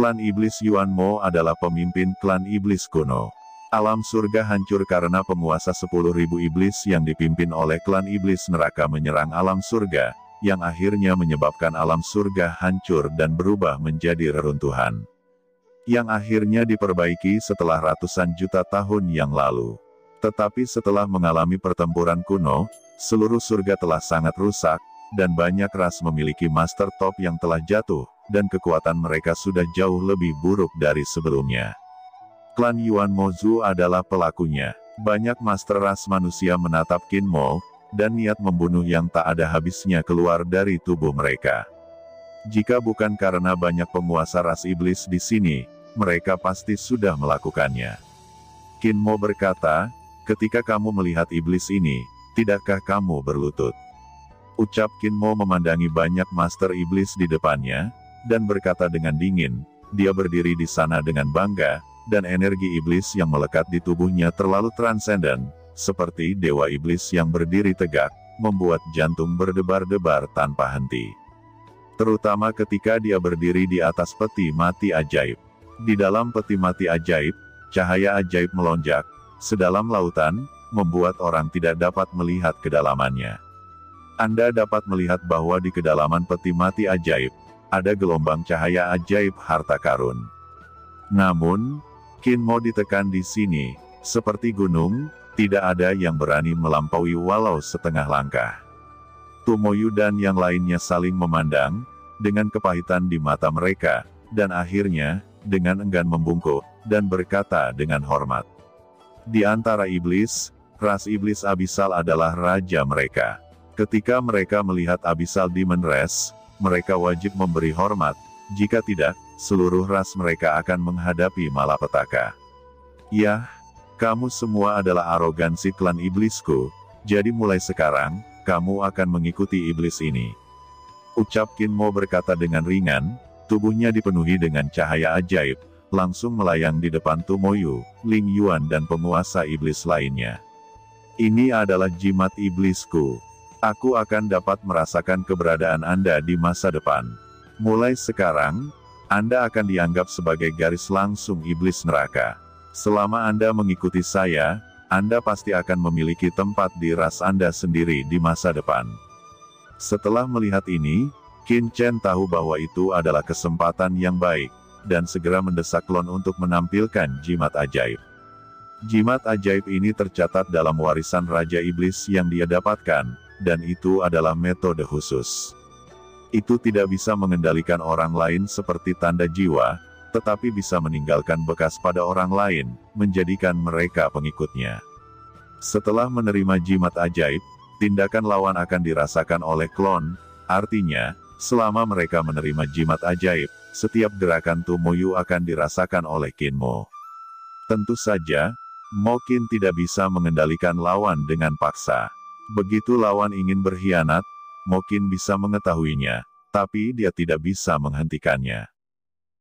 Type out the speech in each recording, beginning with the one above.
Klan Iblis Yuan Mo adalah pemimpin klan iblis kuno. Alam surga hancur karena penguasa 10.000 iblis yang dipimpin oleh klan iblis neraka menyerang alam surga, yang akhirnya menyebabkan alam surga hancur dan berubah menjadi reruntuhan. Yang akhirnya diperbaiki setelah ratusan juta tahun yang lalu. Tetapi setelah mengalami pertempuran kuno, seluruh surga telah sangat rusak, dan banyak ras memiliki master top yang telah jatuh, dan kekuatan mereka sudah jauh lebih buruk dari sebelumnya. Klan Yuan Mo Zhu adalah pelakunya. Banyak master ras manusia menatap Qin Mo, dan niat membunuh yang tak ada habisnya keluar dari tubuh mereka. Jika bukan karena banyak penguasa ras iblis di sini, mereka pasti sudah melakukannya. Qin Mo berkata, ketika kamu melihat iblis ini, tidakkah kamu berlutut? Ucap Qin Mo memandangi banyak master iblis di depannya, dan berkata dengan dingin, dia berdiri di sana dengan bangga, dan energi iblis yang melekat di tubuhnya terlalu transenden, seperti dewa iblis yang berdiri tegak, membuat jantung berdebar-debar tanpa henti. Terutama ketika dia berdiri di atas peti mati ajaib. Di dalam peti mati ajaib, cahaya ajaib melonjak, sedalam lautan, membuat orang tidak dapat melihat kedalamannya. Anda dapat melihat bahwa di kedalaman peti mati ajaib, ada gelombang cahaya ajaib harta karun. Namun, Qin Mo ditekan di sini, seperti gunung, tidak ada yang berani melampaui walau setengah langkah. Tumoyu dan yang lainnya saling memandang, dengan kepahitan di mata mereka, dan akhirnya, dengan enggan membungkuk, dan berkata dengan hormat. Di antara iblis, ras iblis abisal adalah raja mereka. Ketika mereka melihat Abyssal Demon Race, mereka wajib memberi hormat, jika tidak, seluruh ras mereka akan menghadapi malapetaka. Yah, kamu semua adalah arogansi klan iblisku, jadi mulai sekarang, kamu akan mengikuti iblis ini. Ucap Qin Mo berkata dengan ringan, tubuhnya dipenuhi dengan cahaya ajaib, langsung melayang di depan Tumoyu, Ling Yuan dan penguasa iblis lainnya. Ini adalah jimat iblisku. Aku akan dapat merasakan keberadaan Anda di masa depan. Mulai sekarang, Anda akan dianggap sebagai garis langsung iblis neraka. Selama Anda mengikuti saya, Anda pasti akan memiliki tempat di ras Anda sendiri di masa depan. Setelah melihat ini, Qin Chen tahu bahwa itu adalah kesempatan yang baik, dan segera mendesak klon untuk menampilkan jimat ajaib. Jimat ajaib ini tercatat dalam warisan Raja Iblis yang dia dapatkan, dan itu adalah metode khusus. Itu tidak bisa mengendalikan orang lain seperti tanda jiwa, tetapi bisa meninggalkan bekas pada orang lain, menjadikan mereka pengikutnya. Setelah menerima jimat ajaib, tindakan lawan akan dirasakan oleh klon, artinya, selama mereka menerima jimat ajaib, setiap gerakan Tumoyu akan dirasakan oleh Qin Mo. Tentu saja, Mo Qin tidak bisa mengendalikan lawan dengan paksa. Begitu lawan ingin berkhianat, Mo Qin bisa mengetahuinya, tapi dia tidak bisa menghentikannya.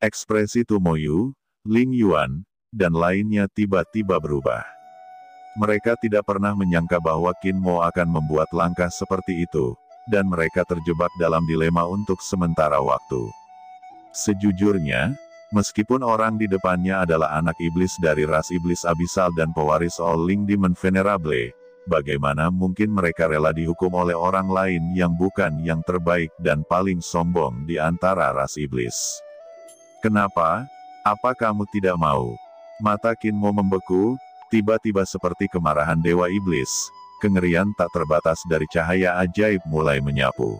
Ekspresi Tumoyu, Ling Yuan, dan lainnya tiba-tiba berubah. Mereka tidak pernah menyangka bahwa Qin Mo akan membuat langkah seperti itu, dan mereka terjebak dalam dilema untuk sementara waktu. Sejujurnya, meskipun orang di depannya adalah anak iblis dari ras iblis abisal dan pewaris All Ling Demon Venerable, bagaimana mungkin mereka rela dihukum oleh orang lain yang bukan yang terbaik dan paling sombong di antara ras iblis? Kenapa? Apa kamu tidak mau? Mata Qin Mo membeku, tiba-tiba seperti kemarahan dewa iblis, kengerian tak terbatas dari cahaya ajaib mulai menyapu.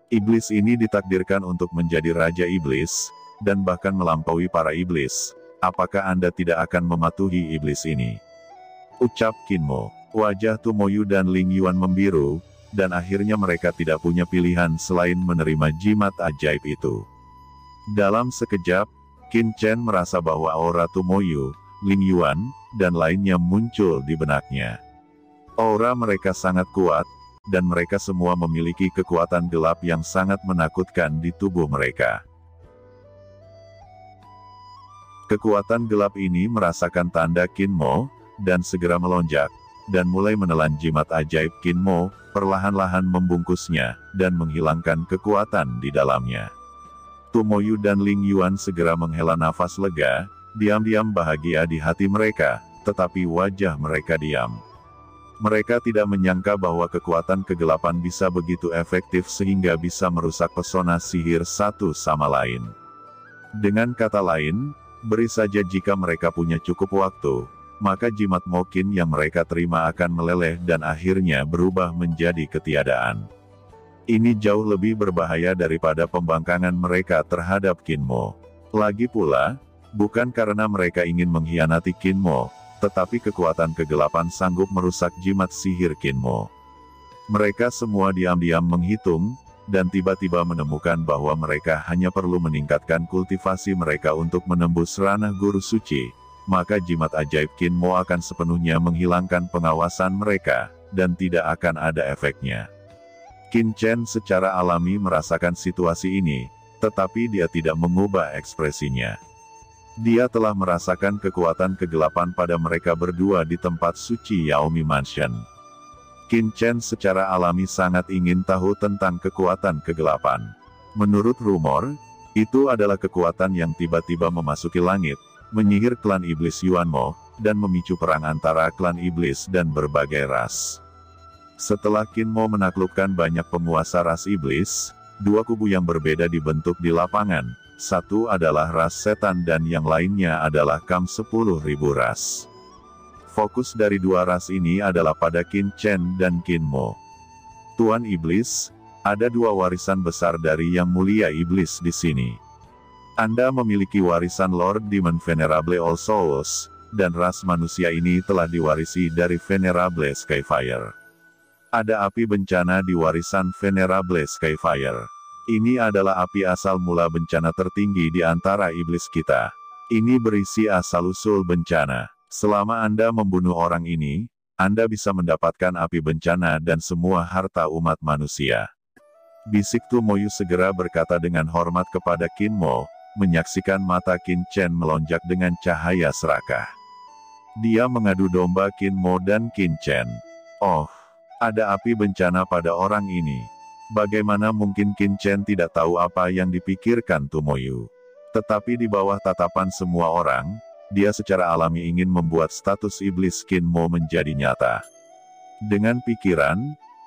Iblis ini ditakdirkan untuk menjadi Raja Iblis, dan bahkan melampaui para iblis. Apakah Anda tidak akan mematuhi iblis ini? Ucap Qin Mo. Wajah Tumoyu dan Ling Yuan membiru, dan akhirnya mereka tidak punya pilihan selain menerima jimat ajaib itu. Dalam sekejap, Qin Chen merasa bahwa aura Tumoyu, Ling Yuan, dan lainnya muncul di benaknya. Aura mereka sangat kuat, dan mereka semua memiliki kekuatan gelap yang sangat menakutkan di tubuh mereka. Kekuatan gelap ini merasakan tanda Qin Mo, dan segera melonjak, dan mulai menelan jimat ajaib Qin Mo, perlahan-lahan membungkusnya, dan menghilangkan kekuatan di dalamnya. Tomoyu dan Ling Yuan segera menghela nafas lega, diam-diam bahagia di hati mereka, tetapi wajah mereka diam. Mereka tidak menyangka bahwa kekuatan kegelapan bisa begitu efektif sehingga bisa merusak pesona sihir satu sama lain. Dengan kata lain, beri saja jika mereka punya cukup waktu, maka jimat Mokin yang mereka terima akan meleleh dan akhirnya berubah menjadi ketiadaan. Ini jauh lebih berbahaya daripada pembangkangan mereka terhadap Kinmo. Lagi pula, bukan karena mereka ingin mengkhianati Kinmo, tetapi kekuatan kegelapan sanggup merusak jimat sihir Kinmo. Mereka semua diam-diam menghitung, dan tiba-tiba menemukan bahwa mereka hanya perlu meningkatkan kultivasi mereka untuk menembus ranah guru suci, maka jimat ajaib Kinmo akan sepenuhnya menghilangkan pengawasan mereka, dan tidak akan ada efeknya. Qin Chen secara alami merasakan situasi ini, tetapi dia tidak mengubah ekspresinya. Dia telah merasakan kekuatan kegelapan pada mereka berdua di tempat suci Yaomi Mansion. Qin Chen secara alami sangat ingin tahu tentang kekuatan kegelapan. Menurut rumor, itu adalah kekuatan yang tiba-tiba memasuki langit, menyihir klan iblis Yuanmo, dan memicu perang antara klan iblis dan berbagai ras. Setelah Kinmo menaklukkan banyak penguasa ras iblis, dua kubu yang berbeda dibentuk di lapangan, satu adalah ras setan dan yang lainnya adalah kam 10.000 ras. Fokus dari dua ras ini adalah pada Qin Chen dan Kinmo. Tuan Iblis, ada dua warisan besar dari Yang Mulia Iblis di sini. Anda memiliki warisan Lord Demon Venerable All Souls, dan ras manusia ini telah diwarisi dari Venerable Skyfire. Ada api bencana di warisan Venerable Skyfire. Ini adalah api asal mula bencana tertinggi di antara iblis kita. Ini berisi asal-usul bencana. Selama Anda membunuh orang ini, Anda bisa mendapatkan api bencana dan semua harta umat manusia. Bisik Tomoyu segera berkata dengan hormat kepada Kinmo, menyaksikan mata Qin Chen melonjak dengan cahaya serakah. Dia mengadu domba Kinmo dan Qin Chen. Oh, ada api bencana pada orang ini. Bagaimana mungkin Qin Chen tidak tahu apa yang dipikirkan Tomoyu? Tetapi di bawah tatapan semua orang, dia secara alami ingin membuat status iblis Kinmo menjadi nyata. Dengan pikiran,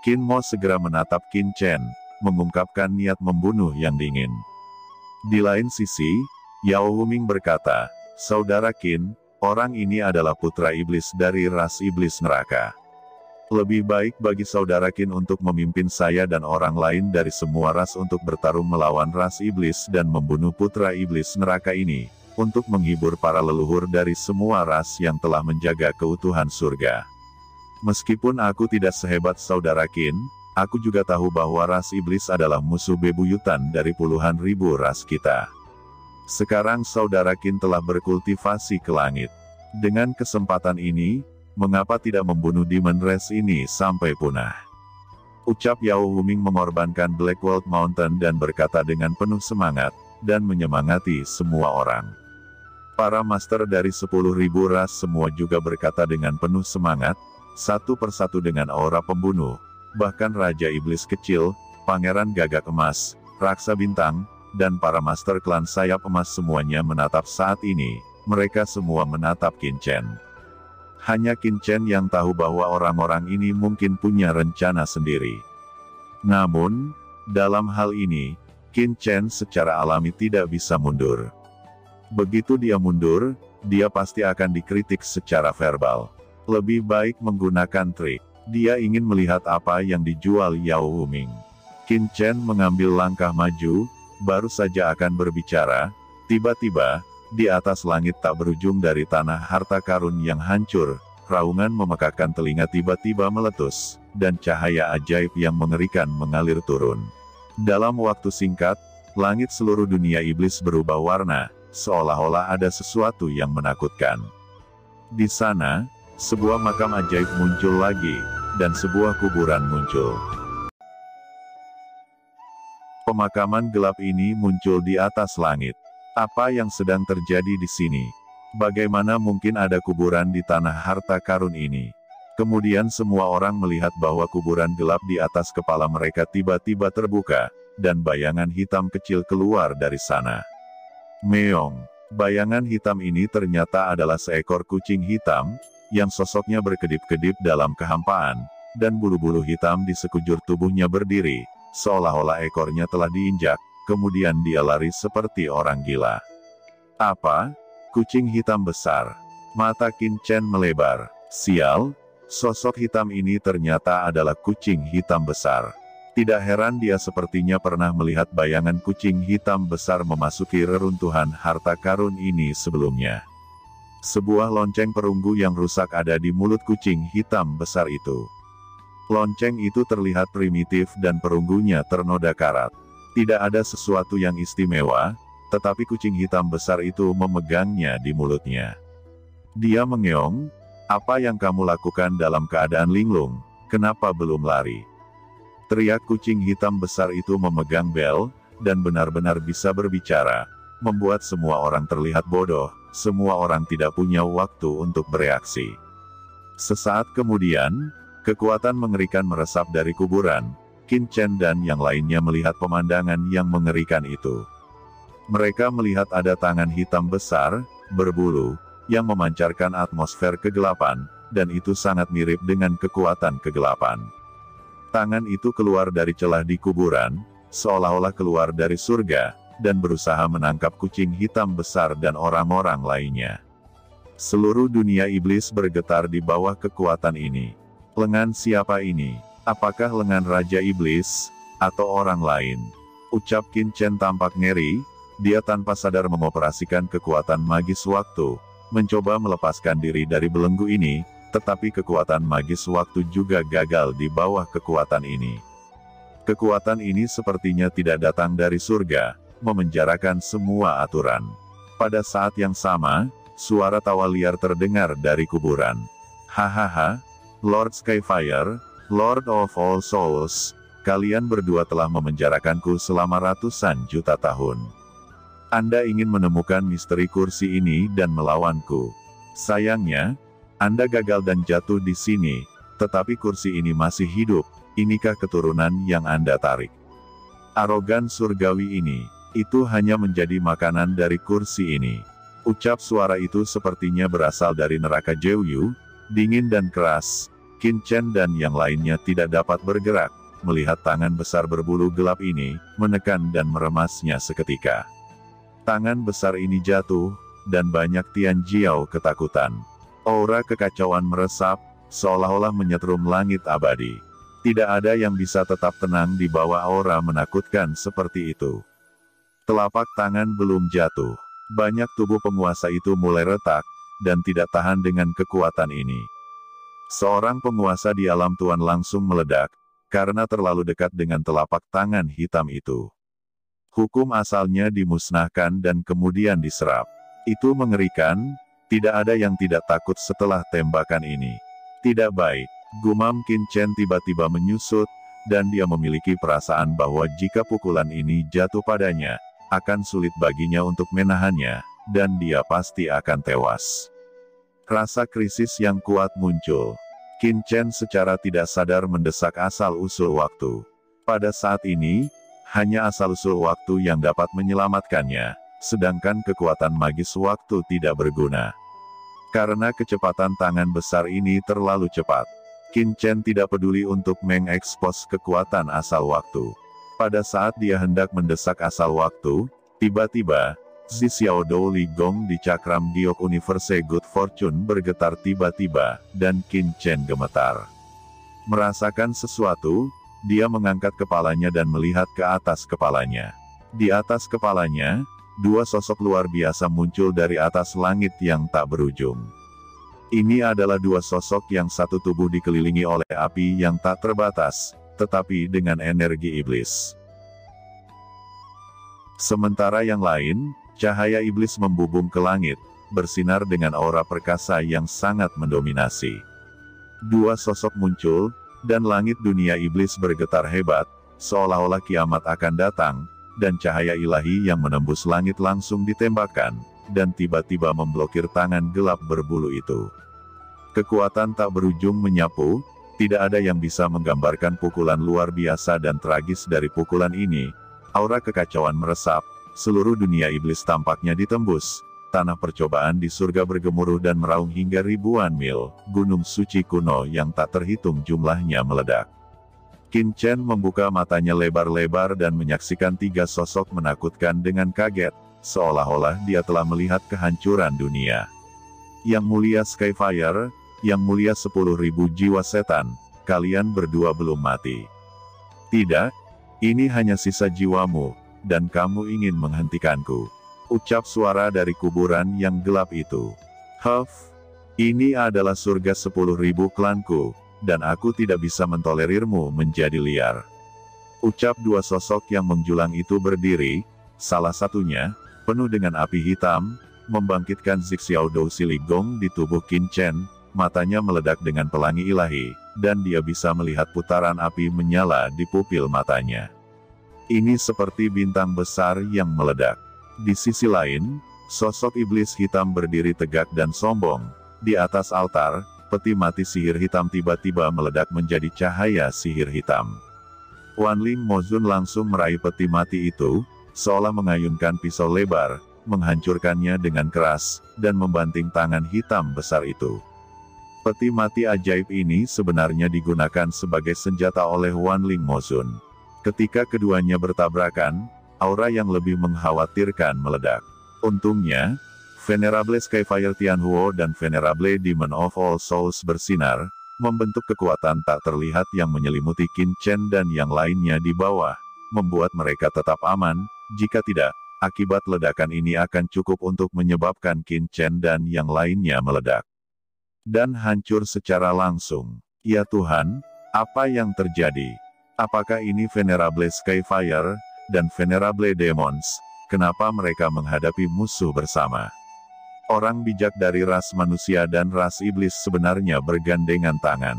Kinmo segera menatap Qin Chen, mengungkapkan niat membunuh yang dingin. Di lain sisi, Yao Huming berkata, "Saudara Qin, orang ini adalah putra iblis dari ras iblis neraka. Lebih baik bagi saudara Qin untuk memimpin saya dan orang lain dari semua ras untuk bertarung melawan ras iblis dan membunuh putra iblis neraka ini, untuk menghibur para leluhur dari semua ras yang telah menjaga keutuhan surga. Meskipun aku tidak sehebat saudara Qin, aku juga tahu bahwa ras iblis adalah musuh bebuyutan dari puluhan ribu ras kita. Sekarang saudara Qin telah berkultivasi ke langit. Dengan kesempatan ini, mengapa tidak membunuh Demon Race ini sampai punah?" Ucap Yao Huming mengorbankan Blackworld Mountain dan berkata dengan penuh semangat, dan menyemangati semua orang. Para master dari 10.000 ras semua juga berkata dengan penuh semangat, satu persatu dengan aura pembunuh, bahkan Raja Iblis Kecil, Pangeran Gagak Emas, Raksa Bintang, dan para master klan sayap emas semuanya menatap saat ini, mereka semua menatap Qin Chen. Hanya Qin Chen yang tahu bahwa orang-orang ini mungkin punya rencana sendiri. Namun, dalam hal ini, Qin Chen secara alami tidak bisa mundur. Begitu dia mundur, dia pasti akan dikritik secara verbal. Lebih baik menggunakan trik. Dia ingin melihat apa yang dijual Yao Huming. Qin Chen mengambil langkah maju, baru saja akan berbicara, tiba-tiba, di atas langit tak berujung dari tanah harta karun yang hancur, raungan memekakkan telinga tiba-tiba meletus, dan cahaya ajaib yang mengerikan mengalir turun. Dalam waktu singkat, langit seluruh dunia iblis berubah warna, seolah-olah ada sesuatu yang menakutkan. Di sana, sebuah makam ajaib muncul lagi, dan sebuah kuburan muncul. Pemakaman gelap ini muncul di atas langit. Apa yang sedang terjadi di sini? Bagaimana mungkin ada kuburan di tanah harta karun ini? Kemudian semua orang melihat bahwa kuburan gelap di atas kepala mereka tiba-tiba terbuka, dan bayangan hitam kecil keluar dari sana. Meong. Bayangan hitam ini ternyata adalah seekor kucing hitam, yang sosoknya berkedip-kedip dalam kehampaan, dan bulu-bulu hitam di sekujur tubuhnya berdiri, seolah-olah ekornya telah diinjak, kemudian dia lari seperti orang gila. Apa? Kucing hitam besar. Mata Qin Chen melebar. Sial, sosok hitam ini ternyata adalah kucing hitam besar. Tidak heran dia sepertinya pernah melihat bayangan kucing hitam besar memasuki reruntuhan harta karun ini sebelumnya. Sebuah lonceng perunggu yang rusak ada di mulut kucing hitam besar itu. Lonceng itu terlihat primitif dan perunggunya ternoda karat. Tidak ada sesuatu yang istimewa, tetapi kucing hitam besar itu memegangnya di mulutnya. Dia mengeong, "Apa yang kamu lakukan dalam keadaan linglung? Kenapa belum lari?" Teriak kucing hitam besar itu memegang bel, dan benar-benar bisa berbicara, membuat semua orang terlihat bodoh, semua orang tidak punya waktu untuk bereaksi. Sesaat kemudian, kekuatan mengerikan meresap dari kuburan. Qin Chen dan yang lainnya melihat pemandangan yang mengerikan itu. Mereka melihat ada tangan hitam besar, berbulu, yang memancarkan atmosfer kegelapan, dan itu sangat mirip dengan kekuatan kegelapan. Tangan itu keluar dari celah di kuburan, seolah-olah keluar dari surga, dan berusaha menangkap kucing hitam besar dan orang-orang lainnya. Seluruh dunia iblis bergetar di bawah kekuatan ini. Lengan siapa ini? Apakah lengan Raja Iblis, atau orang lain? Ucap Qin Chen tampak ngeri, dia tanpa sadar mengoperasikan kekuatan magis waktu, mencoba melepaskan diri dari belenggu ini, tetapi kekuatan magis waktu juga gagal di bawah kekuatan ini. Kekuatan ini sepertinya tidak datang dari surga, memenjarakan semua aturan. Pada saat yang sama, suara tawa liar terdengar dari kuburan. Hahaha, Lord Skyfire, Lord of All Souls, kalian berdua telah memenjarakanku selama ratusan juta tahun. Anda ingin menemukan misteri kursi ini dan melawanku. Sayangnya, Anda gagal dan jatuh di sini, tetapi kursi ini masih hidup. Inikah keturunan yang Anda tarik? Arogan surgawi ini, itu hanya menjadi makanan dari kursi ini. Ucap suara itu sepertinya berasal dari neraka Jeoyu, dingin dan keras. Qin Chen dan yang lainnya tidak dapat bergerak, melihat tangan besar berbulu gelap ini, menekan dan meremasnya seketika. Tangan besar ini jatuh, dan banyak Tian Jiao ketakutan. Aura kekacauan meresap, seolah-olah menyetrum langit abadi. Tidak ada yang bisa tetap tenang di bawah aura menakutkan seperti itu. Telapak tangan belum jatuh. Banyak tubuh penguasa itu mulai retak, dan tidak tahan dengan kekuatan ini. Seorang penguasa di alam Tuan langsung meledak, karena terlalu dekat dengan telapak tangan hitam itu. Hukum asalnya dimusnahkan dan kemudian diserap. Itu mengerikan. Tidak ada yang tidak takut setelah tembakan ini. Tidak baik, gumam Qin Chen tiba-tiba menyusut, dan dia memiliki perasaan bahwa jika pukulan ini jatuh padanya, akan sulit baginya untuk menahannya, dan dia pasti akan tewas. Rasa krisis yang kuat muncul. Qin Chen secara tidak sadar mendesak asal-usul waktu. Pada saat ini, hanya asal-usul waktu yang dapat menyelamatkannya, sedangkan kekuatan magis waktu tidak berguna. Karena kecepatan tangan besar ini terlalu cepat, Qin Chen tidak peduli untuk mengekspos kekuatan asal waktu. Pada saat dia hendak mendesak asal waktu, tiba-tiba, Zi Xiaodou Li Gong di cakram giok Universe Good Fortune bergetar tiba-tiba, dan Qin Chen gemetar. Merasakan sesuatu, dia mengangkat kepalanya dan melihat ke atas kepalanya. Di atas kepalanya, dua sosok luar biasa muncul dari atas langit yang tak berujung. Ini adalah dua sosok yang satu tubuh dikelilingi oleh api yang tak terbatas, tetapi dengan energi iblis. Sementara yang lain, cahaya iblis membubung ke langit, bersinar dengan aura perkasa yang sangat mendominasi. Dua sosok muncul, dan langit dunia iblis bergetar hebat, seolah-olah kiamat akan datang, dan cahaya ilahi yang menembus langit langsung ditembakkan, dan tiba-tiba memblokir tangan gelap berbulu itu. Kekuatan tak berujung menyapu, tidak ada yang bisa menggambarkan pukulan luar biasa dan tragis dari pukulan ini, Aura kekacauan meresap, seluruh dunia iblis tampaknya ditembus. Tanah percobaan di surga bergemuruh dan meraung hingga ribuan mil. Gunung suci kuno yang tak terhitung jumlahnya meledak. Qin Chen membuka matanya lebar-lebar dan menyaksikan tiga sosok menakutkan dengan kaget, seolah-olah dia telah melihat kehancuran dunia. Yang mulia Skyfire, yang mulia 10.000 jiwa setan, kalian berdua belum mati. Tidak, ini hanya sisa jiwamu, dan kamu ingin menghentikanku. Ucap suara dari kuburan yang gelap itu. Huff, ini adalah surga 10.000 klanku, dan aku tidak bisa mentolerirmu menjadi liar. Ucap dua sosok yang menjulang itu berdiri, salah satunya, penuh dengan api hitam, membangkitkan Zixiao Dou Siligong di tubuh Qin Chen, matanya meledak dengan pelangi ilahi, dan dia bisa melihat putaran api menyala di pupil matanya. Ini seperti bintang besar yang meledak. Di sisi lain, sosok iblis hitam berdiri tegak dan sombong. Di atas altar, peti mati sihir hitam tiba-tiba meledak menjadi cahaya sihir hitam. Wanling Mozun langsung meraih peti mati itu, seolah mengayunkan pisau lebar, menghancurkannya dengan keras, dan membanting tangan hitam besar itu. Peti mati ajaib ini sebenarnya digunakan sebagai senjata oleh Wanling Mozun. Ketika keduanya bertabrakan, aura yang lebih mengkhawatirkan meledak. Untungnya, Venerable Skyfire Tianhuo dan Venerable Demon of All Souls bersinar, membentuk kekuatan tak terlihat yang menyelimuti Qin Chen dan yang lainnya di bawah, membuat mereka tetap aman. Jika tidak, akibat ledakan ini akan cukup untuk menyebabkan Qin Chen dan yang lainnya meledak dan hancur secara langsung. Ya Tuhan, apa yang terjadi? Apakah ini Venerable Skyfire dan Venerable Demons? Kenapa mereka menghadapi musuh bersama? Orang bijak dari ras manusia dan ras iblis sebenarnya bergandengan tangan.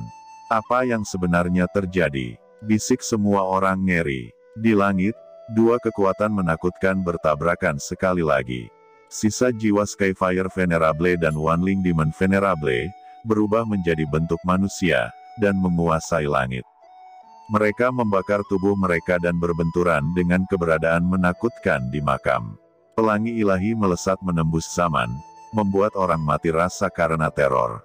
Apa yang sebenarnya terjadi? Bisik semua orang ngeri. Di langit, dua kekuatan menakutkan bertabrakan sekali lagi. Sisa jiwa Skyfire Venerable dan Wanling Demon Venerable berubah menjadi bentuk manusia dan menguasai langit. Mereka membakar tubuh mereka dan berbenturan dengan keberadaan menakutkan di makam. Pelangi ilahi melesat menembus zaman, membuat orang mati rasa karena teror.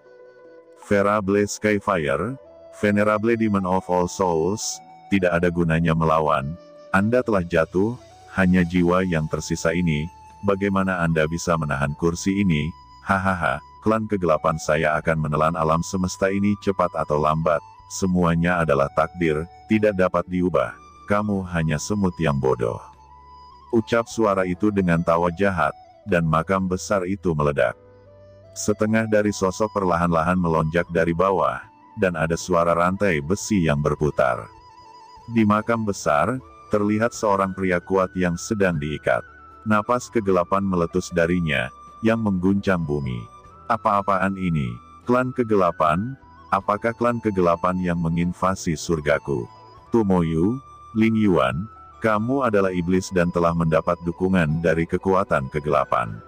Venerable Skyfire, Venerable Demon of All Souls, tidak ada gunanya melawan. Anda telah jatuh, hanya jiwa yang tersisa ini. Bagaimana Anda bisa menahan kursi ini? Hahaha, klan kegelapan saya akan menelan alam semesta ini cepat atau lambat. Semuanya adalah takdir, tidak dapat diubah. Kamu hanya semut yang bodoh. Ucap suara itu dengan tawa jahat, dan makam besar itu meledak. Setengah dari sosok perlahan-lahan melonjak dari bawah, dan ada suara rantai besi yang berputar. Di makam besar, terlihat seorang pria kuat yang sedang diikat. Napas kegelapan meletus darinya, yang mengguncang bumi. Apa-apaan ini? Klan kegelapan? Apakah klan kegelapan yang menginvasi surgaku? Tumoyu, Ling Yuan, kamu adalah iblis dan telah mendapat dukungan dari kekuatan kegelapan.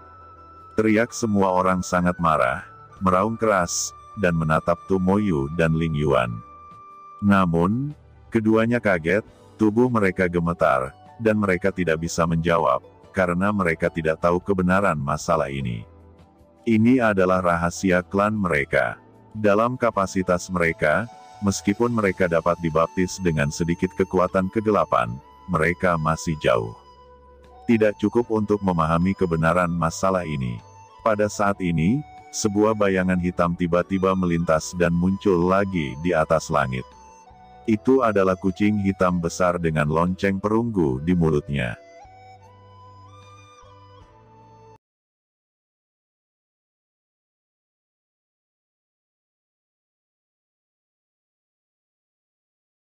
Teriak semua orang sangat marah, meraung keras, dan menatap Tumoyu dan Ling Yuan. Namun, keduanya kaget, tubuh mereka gemetar, dan mereka tidak bisa menjawab, karena mereka tidak tahu kebenaran masalah ini. Ini adalah rahasia klan mereka. Dalam kapasitas mereka, meskipun mereka dapat dibaptis dengan sedikit kekuatan kegelapan, mereka masih jauh. Tidak cukup untuk memahami kebenaran masalah ini. Pada saat ini, sebuah bayangan hitam tiba-tiba melintas dan muncul lagi di atas langit. Itu adalah kucing hitam besar dengan lonceng perunggu di mulutnya.